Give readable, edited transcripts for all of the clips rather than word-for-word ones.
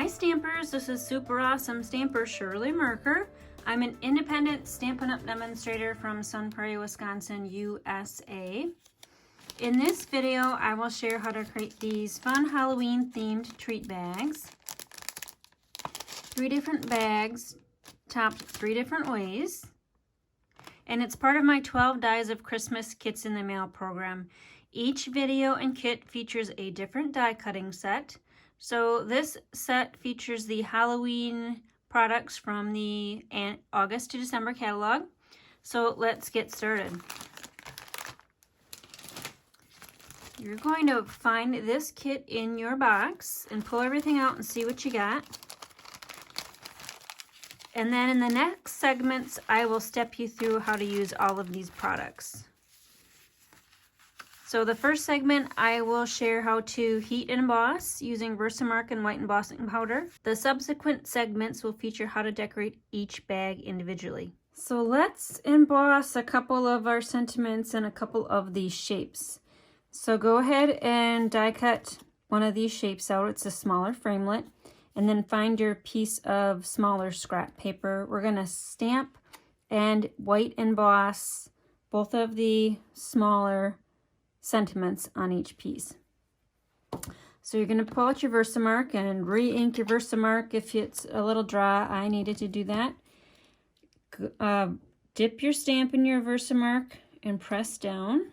Hi Stampers, this is super awesome stamper Shirley Merker. I'm an independent Stampin' Up! Demonstrator from Sun Prairie, Wisconsin, USA. In this video, I will share how to create these fun Halloween themed treat bags. 3 different bags, topped 3 different ways. And it's part of my 12 Dies of Christmas Kits in the Mail program. Each video and kit features a different die cutting set. So this set features the Halloween products from the August to December catalog. So let's get started. You're going to find this kit in your box and pull everything out and see what you got. And then in the next segments, I will step you through how to use all of these products. So the first segment, I will share how to heat and emboss using Versamark and white embossing powder. The subsequent segments will feature how to decorate each bag individually. So let's emboss a couple of our sentiments and a couple of these shapes. So go ahead and die cut one of these shapes out. It's a smaller framelit. And then find your piece of smaller scrap paper. We're going to stamp and white emboss both of the smaller sentiments on each piece. So you're going to pull out your Versamark and re-ink your Versamark if it's a little dry. I needed to do that. Dip your stamp in your Versamark and press down.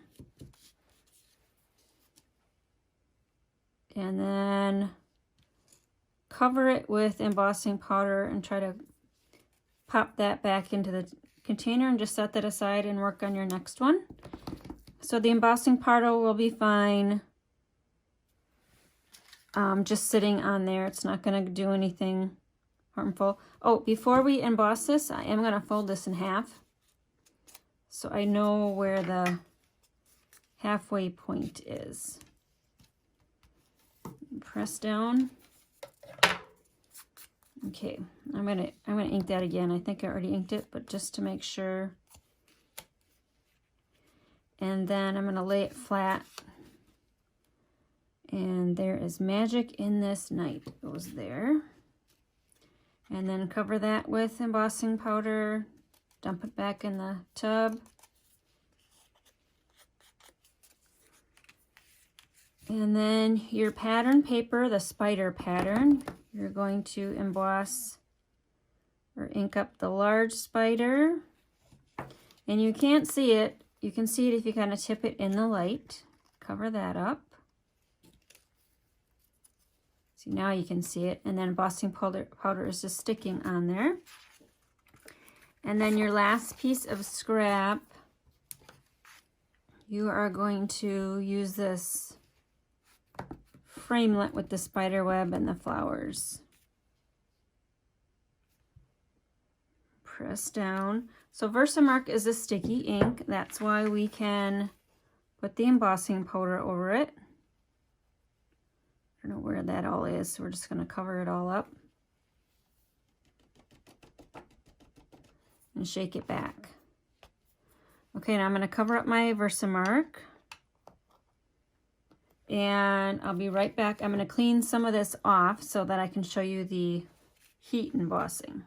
And then cover it with embossing powder and try to pop that back into the container and just set that aside and work on your next one. So the embossing powder will be fine just sitting on there. It's not going to do anything harmful. Oh, before we emboss this, I am going to fold this in half so I know where the halfway point is. Press down. Okay, I'm gonna ink that again. I think I already inked it, but just to make sure. And then I'm gonna lay it flat. And there is magic in this night. It goes there. And then cover that with embossing powder. Dump it back in the tub. And then your pattern paper, the spider pattern, you're going to emboss or ink up the large spider. And you can't see it. You can see it if you kind of tip it in the light. Cover that up. See, now you can see it. And then embossing powder is just sticking on there. And then your last piece of scrap, you are going to use this framelit with the spider web and the flowers. Press down. So Versamark is a sticky ink. That's why we can put the embossing powder over it. I don't know where that all is, so we're just going to cover it all up and shake it back. Okay, now I'm going to cover up my Versamark. And I'll be right back. I'm going to clean some of this off so that I can show you the heat embossing.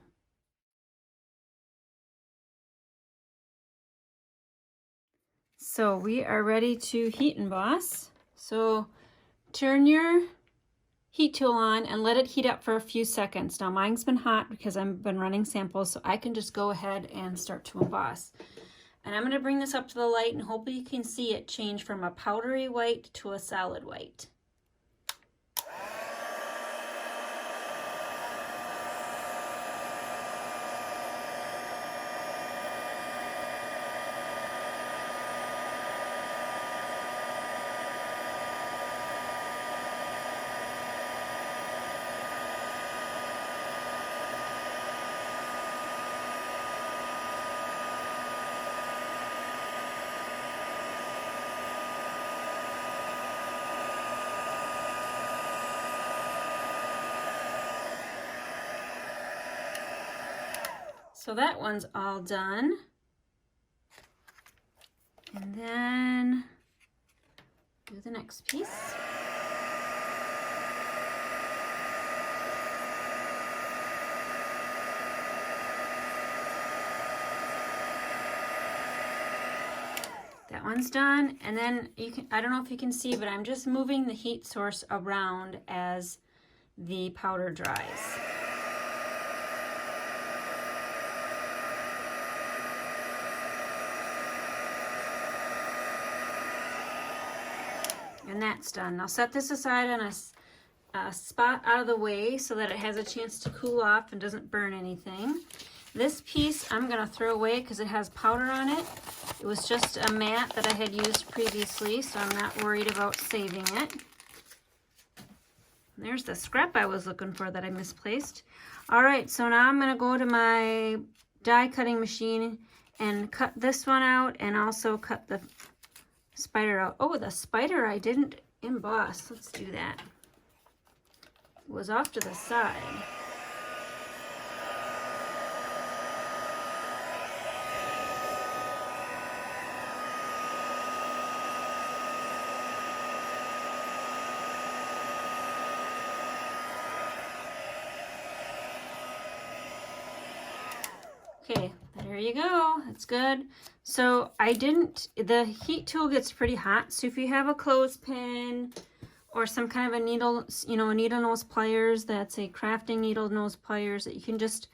So we are ready to heat emboss. So turn your heat tool on and let it heat up for a few seconds. Now mine's been hot because I've been running samples, so I can just go ahead and start to emboss. And I'm going to bring this up to the light and hopefully you can see it change from a powdery white to a solid white. So that one's all done. And then do the next piece. that one's done. And then you can, I don't know if you can see, but I'm just moving the heat source around as the powder dries. And that's done. Now set this aside on a spot out of the way so that it has a chance to cool off and doesn't burn anything. This piece I'm going to throw away because it has powder on it. It was just a mat that I had used previously, so I'm not worried about saving it. There's the scrap I was looking for that I misplaced. Alright, so now I'm going to go to my die cutting machine and cut this one out and also cut the spider out. Oh, the spider I didn't emboss. Let's do that. It was off to the side. Okay, there you go. That's good. So the heat tool gets pretty hot. So if you have a clothespin or some kind of a needle, a needle nose pliers, that's a crafting needle nose pliers that you can just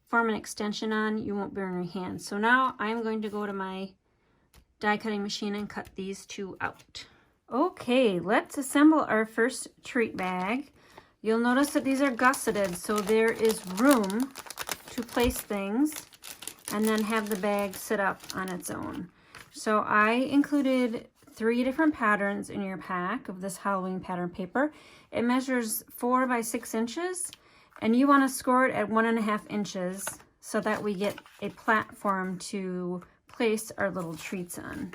form an extension on, you won't burn your hands. So now I'm going to go to my die cutting machine and cut these two out. Okay, let's assemble our first treat bag. You'll notice that these are gusseted, so there is room to place things and then have the bag sit up on its own. So I included 3 different patterns in your pack of this Halloween pattern paper. It measures 4 by 6 inches, and you want to score it at 1.5 inches so that we get a platform to place our little treats on.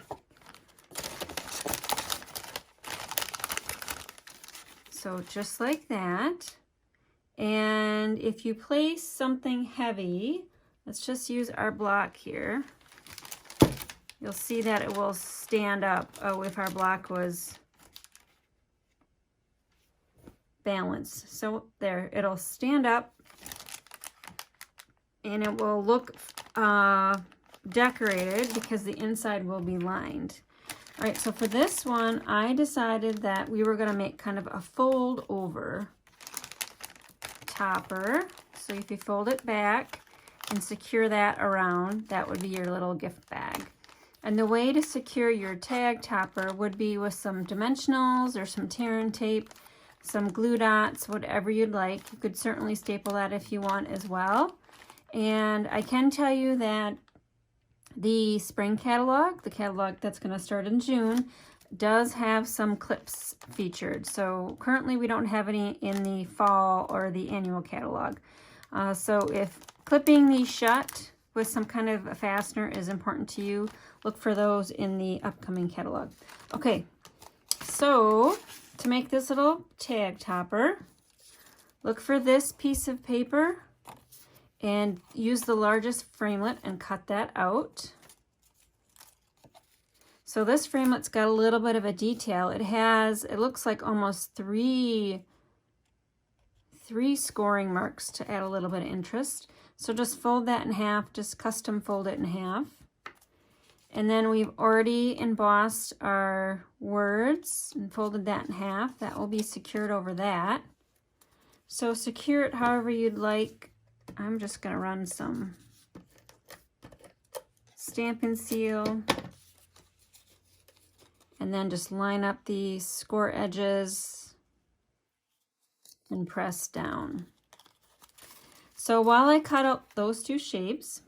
So just like that. And if you place something heavy, let's just use our block here. You'll see that it will stand up. Oh, if our block was balanced. So there, it'll stand up and it will look decorated because the inside will be lined. All right, so for this one, I decided that we were gonna make kind of a fold over topper. So if you fold it back and secure that around, that would be your little gift bag. And the way to secure your tag topper would be with some dimensionals or some tear and tape, some glue dots, whatever you'd like. You could certainly staple that if you want as well. And I can tell you that the spring catalog, the catalog that's going to start in June, does have some clips featured. So currently we don't have any in the fall or the annual catalog. So if clipping these shut with some kind of a fastener is important to you, look for those in the upcoming catalog. Okay, so to make this little tag topper, look for this piece of paper and use the largest framelit and cut that out. So this framelit has got a little bit of a detail. It looks like almost three scoring marks to add a little bit of interest. So just fold that in half, just custom fold it in half. And then we've already embossed our words and folded that in half. That will be secured over that. So secure it however you'd like. I'm just going to run some Stampin' Seal. And then just line up the score edges and press down. So while I cut out those two shapes,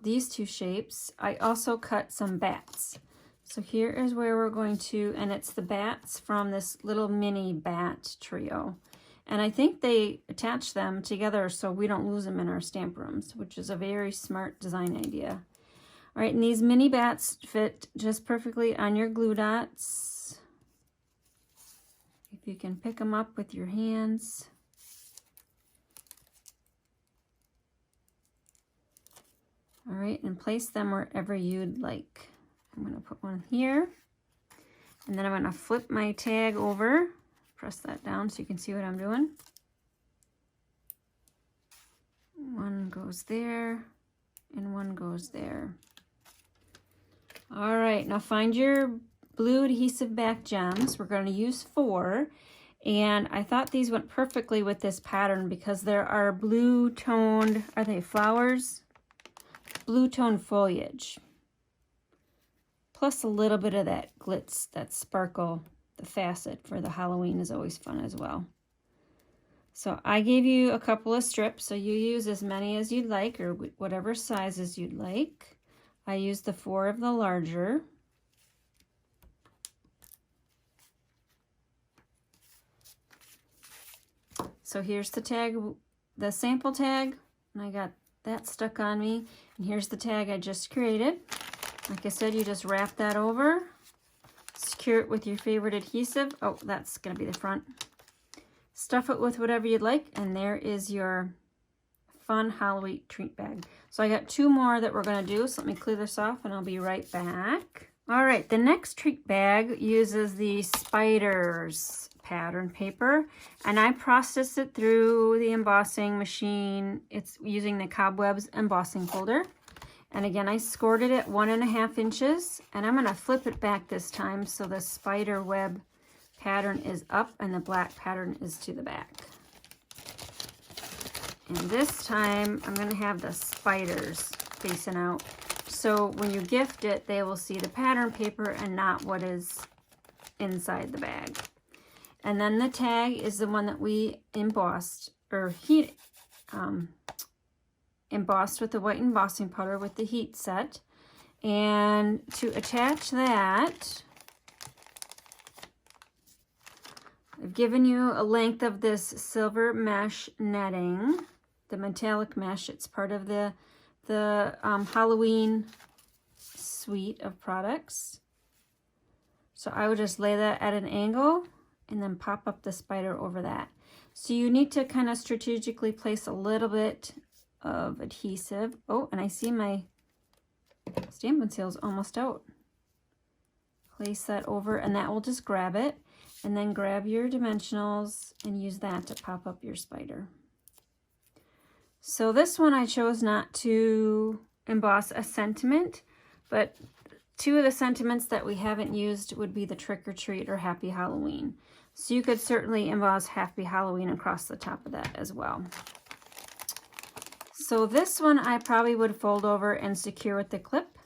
these two shapes, I also cut some bats. So here is where we're going to, and it's the bats from this little mini bat trio. And I think they attach them together so we don't lose them in our stamp rooms, which is a very smart design idea. All right, and these mini bats fit just perfectly on your glue dots. If you can pick them up with your hands. All right, and place them wherever you'd like. I'm going to put one here, and then I'm going to flip my tag over, press that down so you can see what I'm doing. One goes there, and one goes there. All right, now find your blue adhesive back gems. We're going to use 4. And I thought these went perfectly with this pattern because there are blue toned, are they flowers? Blue toned foliage. Plus a little bit of that glitz, that sparkle, the facet for the Halloween is always fun as well. So I gave you a couple of strips, so you use as many as you'd like or whatever sizes you'd like. I used the 4 of the larger. So here's the tag, the sample tag, and I got that stuck on me. And here's the tag I just created. Like I said, you just wrap that over, secure it with your favorite adhesive. Oh, that's gonna be the front. Stuff it with whatever you'd like, and there is your fun Halloween treat bag. So I got 2 more that we're gonna do, so let me clear this off and I'll be right back. All right, the next treat bag uses the spiders pattern paper, and I processed it through the embossing machine. It's using the Cobwebs embossing folder. And again, I scored it at 1.5 inches, and I'm gonna flip it back this time so the spider web pattern is up and the black pattern is to the back. And this time I'm going to have the spiders facing out. So when you gift it, they will see the pattern paper and not what is inside the bag. And then the tag is the one that we embossed or heat embossed with the white embossing powder with the heat set. And to attach that, I've given you a length of this silver mesh netting, the metallic mesh. It's part of the Halloween suite of products. So I would just lay that at an angle and then pop up the spider over that. So you need to kind of strategically place a little bit of adhesive. Oh, and I see my Stampin' Seal's almost out. Place that over and that will just grab it. And then grab your dimensionals and use that to pop up your spider. So this one I chose not to emboss a sentiment, but 2 of the sentiments that we haven't used would be the trick or treat or happy Halloween. So you could certainly emboss happy Halloween across the top of that as well. So this one I probably would fold over and secure with the clip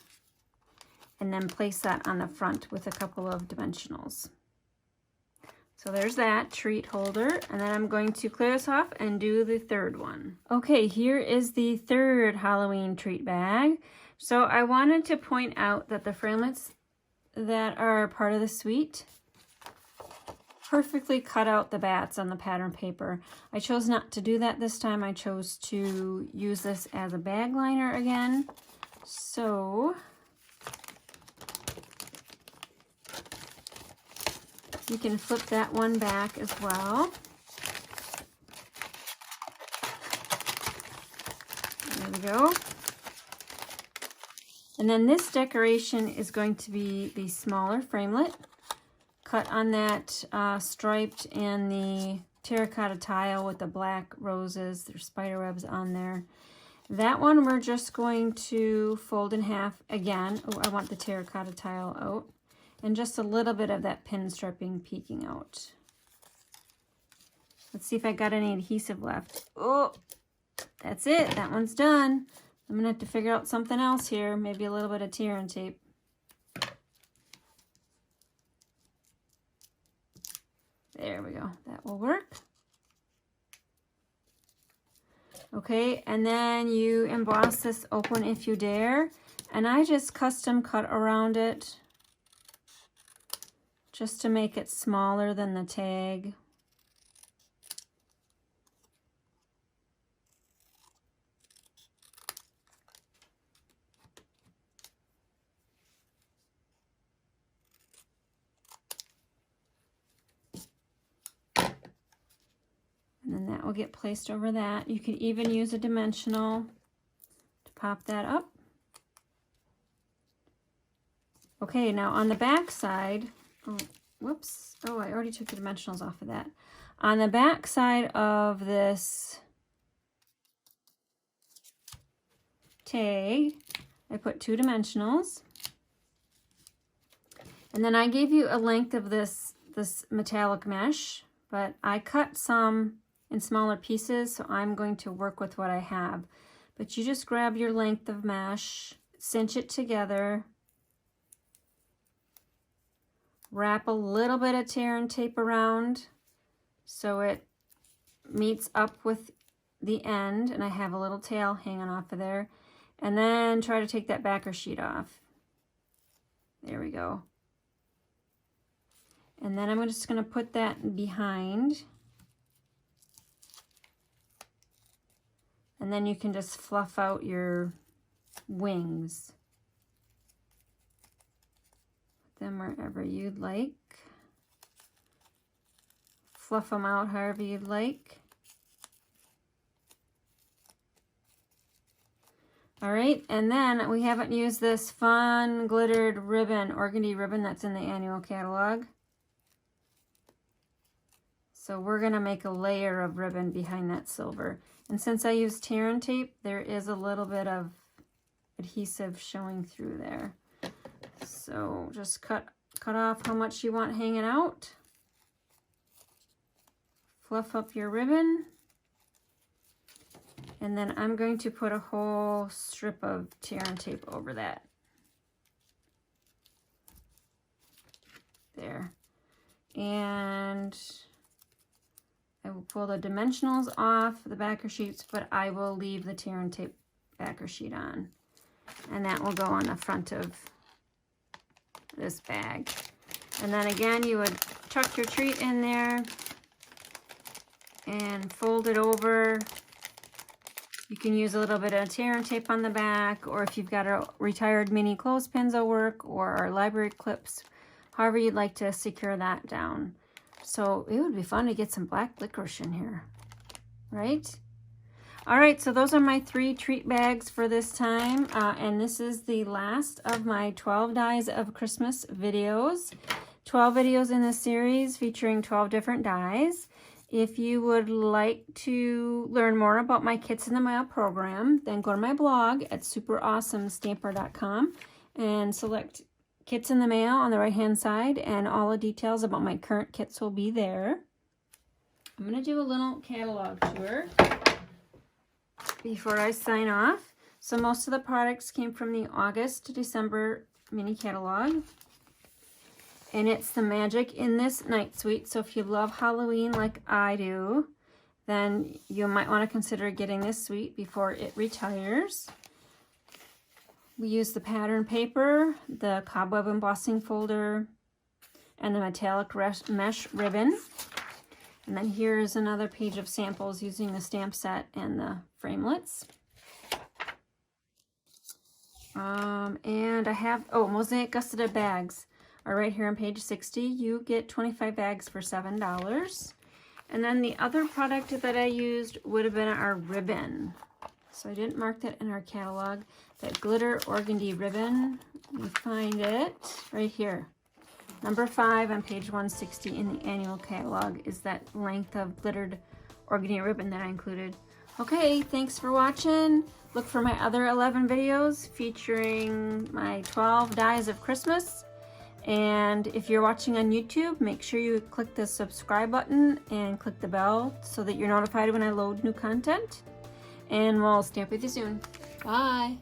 and then place that on the front with a couple of dimensionals. So there's that treat holder, and then I'm going to clear this off and do the 3rd one. Okay, here is the 3rd Halloween treat bag. So I wanted to point out that the framelits that are part of the suite perfectly cut out the bats on the pattern paper. I chose not to do that this time. I chose to use this as a bag liner again. So you can flip that one back as well. There we go. And then this decoration is going to be the smaller framelit, cut on that striped and the terracotta tile with the black roses. There's spider webs on there. That one we're just going to fold in half again. Oh, I want the terracotta tile out. And just a little bit of that pin striping peeking out. Let's see if I got any adhesive left. Oh, that's it. That one's done. I'm going to have to figure out something else here. Maybe a little bit of tear and tape. There we go. That will work. Okay, and then you emboss this open if you dare. And I just custom cut around it, just to make it smaller than the tag. And then that will get placed over that. You can even use a dimensional to pop that up. Okay, now on the back side, oh, whoops. Oh, I already took the dimensionals off of that. On the back side of this tag, I put 2 dimensionals. And then I gave you a length of this metallic mesh, but I cut some in smaller pieces, so I'm going to work with what I have. But you just grab your length of mesh, cinch it together, wrap a little bit of tear and tape around so it meets up with the end, and I have a little tail hanging off of there, and then try to take that backer sheet off. There we go. And then I'm just going to put that behind. And then you can just fluff out your wings. Put them wherever you'd like. Fluff them out however you'd like. All right, and then we haven't used this fun glittered ribbon, organdy ribbon that's in the annual catalog. So we're gonna make a layer of ribbon behind that silver. And since I used tear and tape, there is a little bit of adhesive showing through there. So just cut off how much you want hanging out. Fluff up your ribbon. And then I'm going to put a whole strip of tear and tape over that. There. And I will pull the dimensionals off the backer sheets, but I will leave the tear and tape backer sheet on. And that will go on the front of this bag. And then again, you would tuck your treat in there and fold it over. You can use a little bit of tear and tape on the back, or if you've got a retired mini clothespins will work, or our library clips, however you'd like to secure that down. So it would be fun to get some black licorice in here, right? All right, so those are my 3 treat bags for this time. And this is the last of my 12 dies of Christmas videos. 12 videos in this series featuring 12 different dies. If you would like to learn more about my Kits in the Mail program, then go to my blog at superawesomestamper.com and select Kits in the Mail on the right-hand side, and all the details about my current kits will be there. I'm going to do a little catalog tour before I sign off. So most of the products came from the August to December mini catalog. And it's the Magic in This Night Suite. So if you love Halloween like I do, then you might want to consider getting this suite before it retires. We use the pattern paper, the cobweb embossing folder, and the metallic mesh ribbon. And then here's another page of samples using the stamp set and the framelits. And I have, mosaic gusseted bags are right here on page 60. You get 25 bags for $7. And then the other product that I used would have been our ribbon. So I didn't mark that in our catalog. That glitter organdy ribbon, we find it right here. Number 5 on page 160 in the annual catalog is that length of glittered organdy ribbon that I included. Okay, thanks for watching. Look for my other 11 videos featuring my 12 dies of Christmas. And if you're watching on YouTube, make sure you click the subscribe button and click the bell so that you're notified when I load new content. And we'll stamp with you soon. Bye.